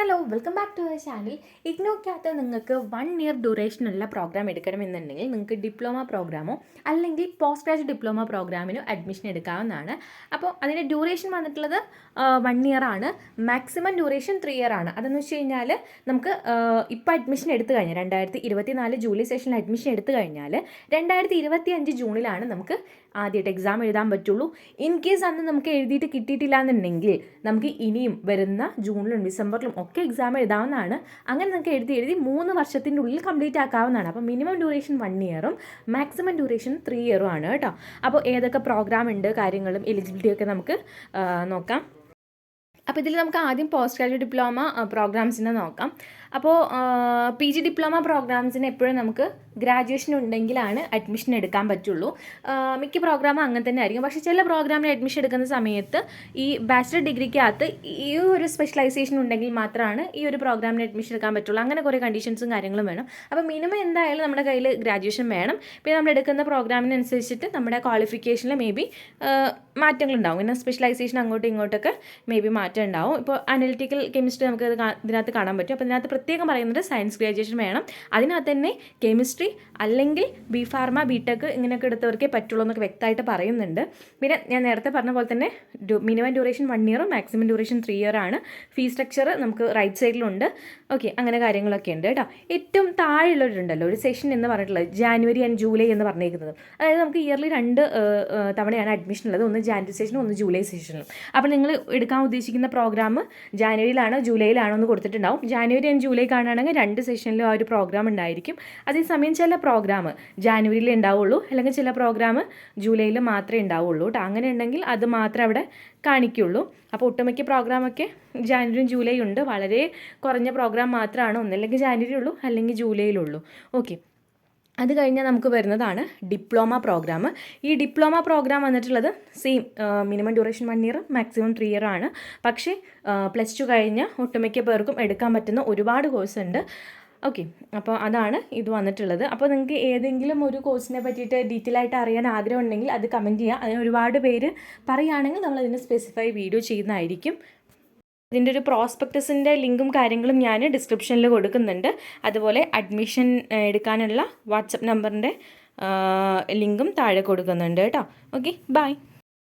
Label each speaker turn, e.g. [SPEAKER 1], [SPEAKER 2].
[SPEAKER 1] Hello welcome back to our channel. ഇഗ്നോക്കകത്ത് നിങ്ങൾക്ക് 1 year ഡ്യൂറേഷനുള്ള programme എടുക്കണമെന്നുണ്ടെങ്കിൽ നിങ്ങൾക്ക് ഡിപ്ലോമ പ്രോഗ്രാമോ അല്ലെങ്കിൽ പോസ്റ്റ് ഗ്രാജുവേറ്റ് ഡിപ്ലോമ പ്രോഗ്രാമിനോ അഡ്മിഷൻ എടുക്കാവുന്നതാണ്. അപ്പോൾ അതിൻ്റെ ഡ്യൂറേഷൻ വന്നിട്ടുള്ളത് 1 ഇയർ ആണ്. മാക്സിമം ഡ്യൂറേഷൻ 3 ഇയർ ആണ്. അതെന്ന് വെച്ച് കഴിഞ്ഞാൽ നമുക്ക് ഇപ്പോൾ അഡ്മിഷൻ എടുത്തു കഴിഞ്ഞാൽ 2024 ജൂലൈ സെഷനിൽ അഡ്മിഷൻ എടുത്തു കഴിഞ്ഞാൽ 2025 ജൂണിലാണ് നമുക്ക് ആദ്യമായിട്ട് എക്സാം എഴുതാൻ പറ്റുള്ളൂ. ഇൻ കേസ് അന്ന് നമുക്ക് എഴുതിയിട്ട് കിട്ടിയിട്ടില്ല എന്നുണ്ടെങ്കിൽ നമുക്ക് ഇനിയും വരുന്ന ജൂണിലും ഡിസംബറിലും ഒക്കെ എക്സാം എഴുതാവുന്നതാണ്. അങ്ങനെ നമുക്ക് എഴുതി 3 വർഷത്തിൻ്റെ ഉള്ളിൽ കംപ്ലീറ്റ് ആക്കാവുന്നതാണ്. അപ്പോൾ മിനിമം ഡ്യൂറേഷൻ 1 ഇയറും മാക്സിമം ഡ്യൂറേഷൻ 3 ഇയറും ആണ് കേട്ടോ. അപ്പോൾ ഏതൊക്കെ പ്രോഗ്രാം ഉണ്ട് കാര്യങ്ങളും എലിജിബിലിറ്റിയൊക്കെ നമുക്ക് നോക്കാം. അപ്പോൾ ഇതിൽ നമുക്ക് ആദ്യം പോസ്റ്റ് ഗ്രാജുവേറ്റ് ഡിപ്ലോമ പ്രോഗ്രാംസിനെ നോക്കാം. അപ്പോൾ PG ഡിപ്ലോമ പ്രോഗ്രാംസിന് എപ്പോഴും നമുക്ക് ഗ്രാജുവേഷൻ ഉണ്ടെങ്കിലാണ് അഡ്മിഷൻ എടുക്കാൻ പറ്റുള്ളൂ. മിക്ക പ്രോഗ്രാമും അങ്ങനെ തന്നെ ആയിരിക്കും. പക്ഷേ ചില പ്രോഗ്രാമിന് അഡ്മിഷൻ എടുക്കുന്ന സമയത്ത് ഈ ബാച്ചിലർ ഡിഗ്രിക്കകത്ത് ഈ ഒരു സ്പെഷ്യലൈസേഷൻ ഉണ്ടെങ്കിൽ മാത്രമാണ് ഈ ഒരു പ്രോഗ്രാമിന് അഡ്മിഷൻ എടുക്കാൻ പറ്റുള്ളൂ. അങ്ങനെ കുറേ കണ്ടീഷൻസും കാര്യങ്ങളും വേണം. അപ്പോൾ മിനിമം എന്തായാലും നമ്മുടെ കയ്യിൽ ഗ്രാജുവേഷൻ വേണം. പിന്നെ നമ്മൾ എടുക്കുന്ന പ്രോഗ്രാമിനനുസരിച്ചിട്ട് നമ്മുടെ ക്വാളിഫിക്കേഷനിൽ മേ ബി മാറ്റങ്ങളുണ്ടാവും. പിന്നെ സ്പെഷ്യലൈസേഷൻ അങ്ങോട്ടും ഇങ്ങോട്ടൊക്കെ മേ ബി മാറ്റം ഉണ്ടാവും. ഇപ്പോൾ അനലിറ്റിക്കൽ കെമിസ്ട്രി നമുക്ക് ഇതിനകത്ത് കാണാൻ പറ്റും. അപ്പോൾ ഇതിനകത്ത് പ്രത്യേകം പറയുന്നത് സയൻസ് ഗ്രാജുവേഷൻ വേണം. അതിനകത്ത് തന്നെ കെമിസ്ട്രി അല്ലെങ്കിൽ ബി ഫാർമ BTech ഇങ്ങനെയൊക്കെ എടുത്തവർക്കേ പറ്റുള്ളൂ എന്നൊക്കെ വ്യക്തമായിട്ട് പറയുന്നുണ്ട്. പിന്നെ ഞാൻ നേരത്തെ പറഞ്ഞ പോലെ തന്നെ മിനിമം ഡ്യൂറേഷൻ 1 ഇയറും മാക്സിമം ഡ്യൂറേഷൻ 3 ഇയർ ആണ്. ഫീസ് സ്ട്രക്ചർ നമുക്ക് റൈറ്റ് സൈഡിലുണ്ട്. ഓക്കെ, അങ്ങനെ കാര്യങ്ങളൊക്കെ ഉണ്ട് കേട്ടോ. ഏറ്റവും താഴെയുള്ളവരുണ്ടല്ലോ ഒരു സെഷൻ എന്ന് പറഞ്ഞിട്ടുള്ളത് ജാനുവരി ആൻഡ് ജൂലൈ എന്ന് പറഞ്ഞിരിക്കുന്നത്. അതായത് നമുക്ക് ഇയർലി 2 തവണയാണ് അഡ്മിഷൻ ഉള്ളത്. ഒന്ന് ജാനുവരി സെഷനും ഒന്ന് ജൂലൈ സെഷനും. അപ്പോൾ നിങ്ങൾ എടുക്കാൻ ഉദ്ദേശിക്കുന്ന പ്രോഗ്രാം ജാനുവരിയിലാണോ ജൂലൈയിലാണോ എന്ന് കൊടുത്തിട്ടുണ്ടാവും. ജാനുവരി ആൻഡ് ജൂലൈ കാണുകയാണെങ്കിൽ 2 സെഷനിലും ആ ഒരു പ്രോഗ്രാം ഉണ്ടായിരിക്കും. അതേസമയം ചില പ്രോഗ്രാം ജാനുവരിയിൽ ഉണ്ടാവുള്ളൂ, അല്ലെങ്കിൽ ചില പ്രോഗ്രാം ജൂലൈയിൽ മാത്രമേ ഉണ്ടാവുള്ളൂ കേട്ടോ. അങ്ങനെ ഉണ്ടെങ്കിൽ അത് മാത്രമേ അവിടെ കാണിക്കുള്ളൂ. അപ്പോൾ ഒട്ടുമിക്ക പ്രോഗ്രാമൊക്കെ ജാനുവരിയും ജൂലൈ ഉണ്ട്. വളരെ കുറഞ്ഞ പ്രോഗ്രാം മാത്രമാണ് ഒന്നല്ലെങ്കിൽ ജാനുവരി ഉള്ളൂ അല്ലെങ്കിൽ ജൂലൈയിലുള്ളൂ. ഓക്കെ, അത് കഴിഞ്ഞാൽ നമുക്ക് വരുന്നതാണ് ഡിപ്ലോമ പ്രോഗ്രാം. ഈ ഡിപ്ലോമ പ്രോഗ്രാം വന്നിട്ടുള്ളത് same minimum duration 1 year maximum 3 year ആണ്. പക്ഷേ +2 കഴിഞ്ഞ് ഒട്ടുമിക്ക പേർക്കും എടുക്കാൻ പറ്റുന്ന ഒരുപാട് കോഴ്സ് ഉണ്ട്. ഓക്കെ, അപ്പോൾ അതാണ് ഇത് വന്നിട്ടുള്ളത്. അപ്പോൾ നിങ്ങൾക്ക് ഏതെങ്കിലും ഒരു കോഴ്സിനെ പറ്റിയിട്ട് ഡീറ്റെയിൽ ആയിട്ട് അറിയാൻ ആഗ്രഹം ഉണ്ടെങ്കിൽ അത് കമൻറ്റ് ചെയ്യുക. അതിന് ഒരുപാട് പേര് പറയുകയാണെങ്കിൽ നമ്മളതിന് സ്പെസിഫൈ വീഡിയോ ചെയ്യുന്നതായിരിക്കും. ഇതിൻ്റെ ഒരു പ്രോസ്പെക്ടസിൻ്റെ ലിങ്കും കാര്യങ്ങളും ഞാൻ ഡിസ്ക്രിപ്ഷനിൽ കൊടുക്കുന്നുണ്ട്. അതുപോലെ അഡ്മിഷൻ എടുക്കാനുള്ള വാട്സപ്പ് നമ്പറിൻ്റെ ലിങ്കും താഴെ കൊടുക്കുന്നുണ്ട് കേട്ടോ. Okay, by.